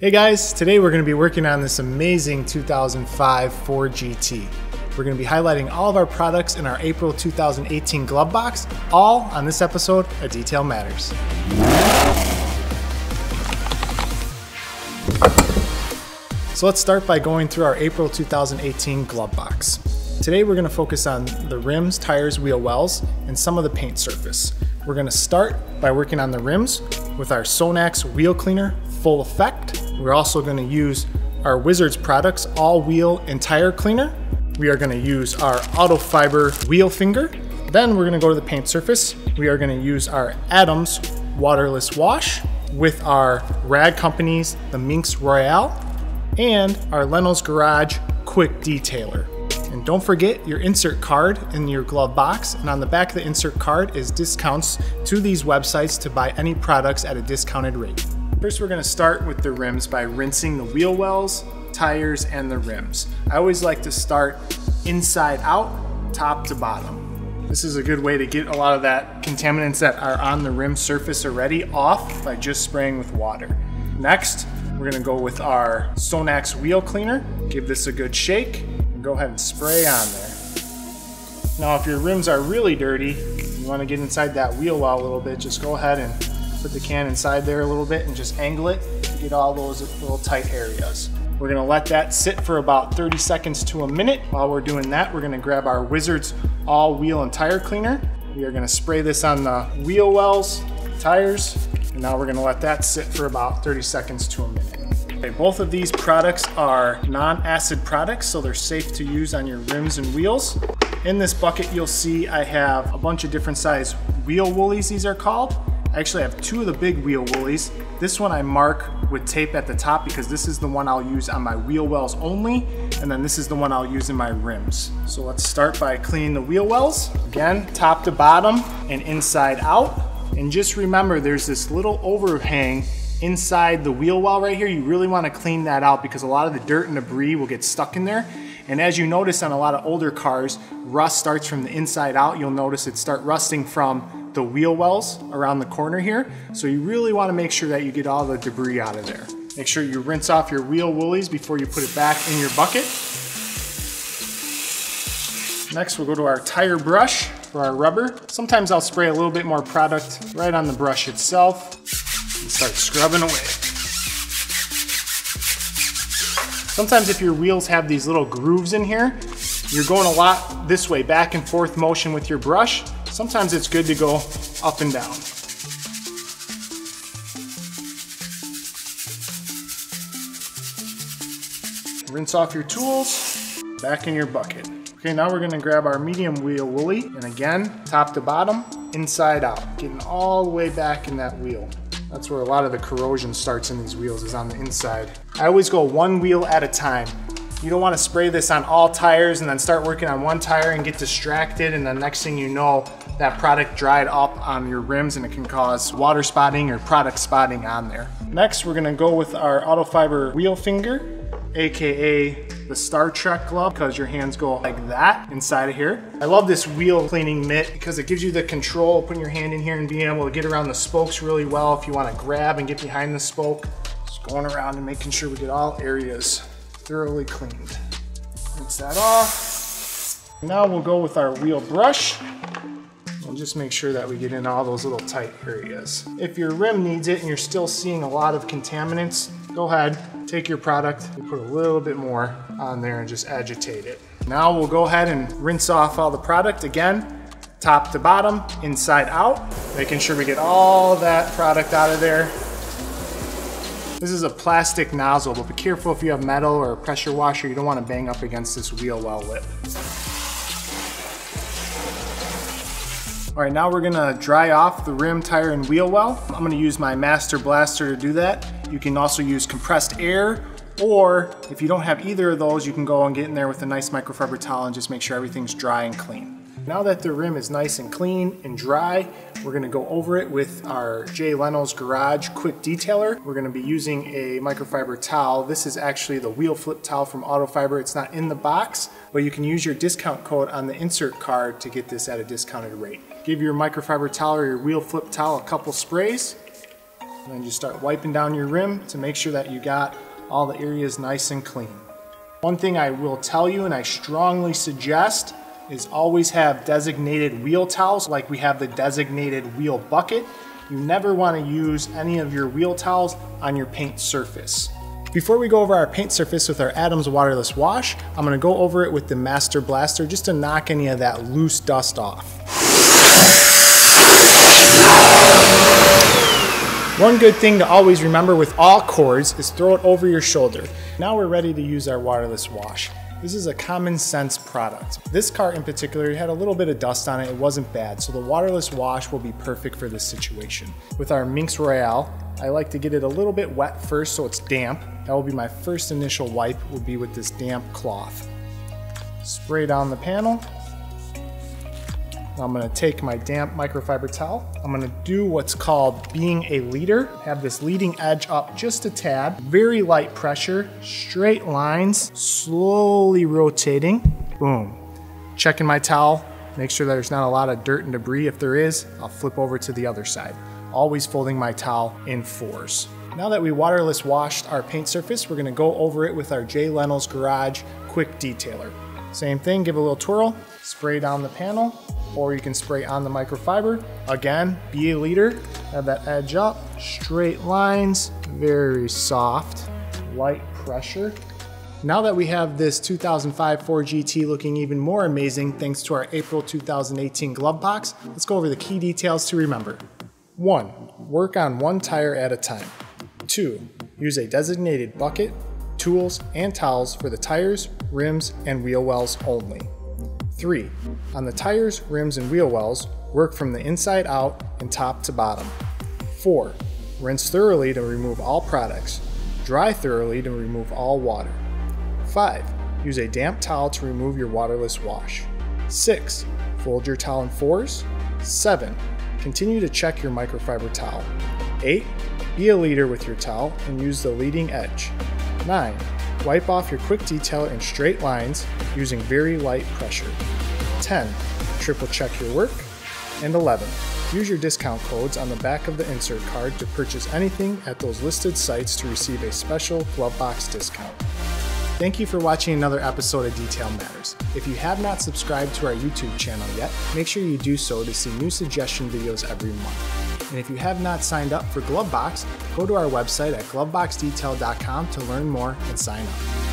Hey guys, today we're going to be working on this amazing 2005 Ford GT. We're going to be highlighting all of our products in our April 2018 glove box, all on this episode of Detail Matters. So let's start by going through our April 2018 glove box. Today we're going to focus on the rims, tires, wheel wells, and some of the paint surface. We're going to start by working on the rims with our Sonax Wheel Cleaner Full Effect. We're also going to use our Wizards products All Wheel and Tire Cleaner. We are going to use our Autofiber Wheel Finger. Then we're going to go to the paint surface. We are going to use our Adams Waterless Wash with our Rag Company's the Minx Royale and our Leno's Garage Quick Detailer. And don't forget your insert card in your glove box, and on the back of the insert card is discounts to these websites to buy any products at a discounted rate. First, we're going to start with the rims by rinsing the wheel wells, tires, and the rims. I always like to start inside out, top to bottom. This is a good way to get a lot of that contaminants that are on the rim surface already off by just spraying with water. Next, we're going to go with our Sonax Wheel Cleaner. Give this a good shake and go ahead and spray on there. Now, if your rims are really dirty, you want to get inside that wheel well a little bit, just go ahead and put the can inside there a little bit and just angle it to get all those little tight areas. We're gonna let that sit for about 30 seconds to a minute. While we're doing that, we're gonna grab our Wizards All Wheel and Tire Cleaner. We are gonna spray this on the wheel wells, tires, and now we're gonna let that sit for about 30 seconds to a minute. Okay, both of these products are non-acid products, so they're safe to use on your rims and wheels. In this bucket, you'll see I have a bunch of different size wheel woolies, these are called. I actually have two of the big wheel woolies. This one I mark with tape at the top because this is the one I'll use on my wheel wells only, and then this is the one I'll use in my rims. So let's start by cleaning the wheel wells. Again, top to bottom and inside out. And just remember, there's this little overhang inside the wheel well right here. You really want to clean that out because a lot of the dirt and debris will get stuck in there. And as you notice on a lot of older cars, rust starts from the inside out. You'll notice it start rusting from the wheel wells around the corner here. So you really want to make sure that you get all the debris out of there. Make sure you rinse off your wheel woolies before you put it back in your bucket. Next, we'll go to our tire brush for our rubber. Sometimes I'll spray a little bit more product right on the brush itself and start scrubbing away. Sometimes if your wheels have these little grooves in here, you're going a lot this way, back and forth motion with your brush. Sometimes it's good to go up and down. Rinse off your tools, back in your bucket. Okay, now we're gonna grab our medium wheel woolly, and again, top to bottom, inside out, getting all the way back in that wheel. That's where a lot of the corrosion starts in these wheels, is on the inside. I always go one wheel at a time. You don't want to spray this on all tires and then start working on one tire and get distracted, and the next thing you know, that product dried up on your rims and it can cause water spotting or product spotting on there. Next, we're gonna go with our Autofiber Wheel Finger, AKA the Star Trek glove, because your hands go like that inside of here. I love this wheel cleaning mitt because it gives you the control, putting your hand in here and being able to get around the spokes really well if you want to grab and get behind the spoke. Just going around and making sure we get all areas thoroughly cleaned. Rinse that off. Now we'll go with our wheel brush. We'll just make sure that we get in all those little tight areas. If your rim needs it and you're still seeing a lot of contaminants, go ahead, take your product and put a little bit more on there and just agitate it. Now we'll go ahead and rinse off all the product again, top to bottom, inside out, making sure we get all that product out of there. This is a plastic nozzle, but be careful if you have metal or a pressure washer, you don't want to bang up against this wheel well lip. All right, now we're gonna dry off the rim, tire, and wheel well. I'm gonna use my Master Blaster to do that. You can also use compressed air, or if you don't have either of those, you can go and get in there with a nice microfiber towel and just make sure everything's dry and clean. Now that the rim is nice and clean and dry, we're gonna go over it with our Jay Leno's Garage Quick Detailer. We're gonna be using a microfiber towel. This is actually the wheel flip towel from Autofiber. It's not in the box, but you can use your discount code on the insert card to get this at a discounted rate. Give your microfiber towel or your wheel flip towel a couple sprays, And then just start wiping down your rim to make sure that you got all the areas nice and clean. One thing I will tell you, and I strongly suggest, is always have designated wheel towels like we have the designated wheel bucket. You never want to use any of your wheel towels on your paint surface. Before we go over our paint surface with our Adams waterless wash, I'm going to go over it with the Master Blaster just to knock any of that loose dust off. One good thing to always remember with all cords is throw it over your shoulder. Now we're ready to use our waterless wash. This is a common sense product. This car in particular had a little bit of dust on it. It wasn't bad, so the waterless wash will be perfect for this situation. With our Minx Royale, I like to get it a little bit wet first so it's damp. That will be my first initial wipe, will be with this damp cloth. Spray down the panel. I'm gonna take my damp microfiber towel. I'm gonna do what's called being a leader. Have this leading edge up just a tad. Very light pressure, straight lines, slowly rotating. Boom. Checking my towel, make sure there's not a lot of dirt and debris. If there is, I'll flip over to the other side. Always folding my towel in fours. Now that we waterless washed our paint surface, we're gonna go over it with our Jay Leno's Garage Quick Detailer. Same thing, give it a little twirl, spray down the panel, or you can spray on the microfiber. Again, be a leader, have that edge up, straight lines, very soft, light pressure. Now that we have this 2005 Ford GT looking even more amazing thanks to our April 2018 glove box, let's go over the key details to remember. 1. Work on one tire at a time. 2. Use a designated bucket, tools, and towels for the tires, rims, and wheel wells only. 3. On the tires, rims, and wheel wells, work from the inside out and top to bottom. 4. Rinse thoroughly to remove all products. Dry thoroughly to remove all water. 5. Use a damp towel to remove your waterless wash. 6. Fold your towel in fours. 7. Continue to check your microfiber towel. 8. Be a leader with your towel and use the leading edge. 9. Wipe off your quick detailer in straight lines using very light pressure. 10. Triple check your work. And 11. Use your discount codes on the back of the insert card to purchase anything at those listed sites to receive a special glove box discount. Thank you for watching another episode of Detail Matters. If you have not subscribed to our YouTube channel yet, make sure you do so to see new suggestion videos every month. And if you have not signed up for Glovebox, go to our website at gloveboxdetail.com to learn more and sign up.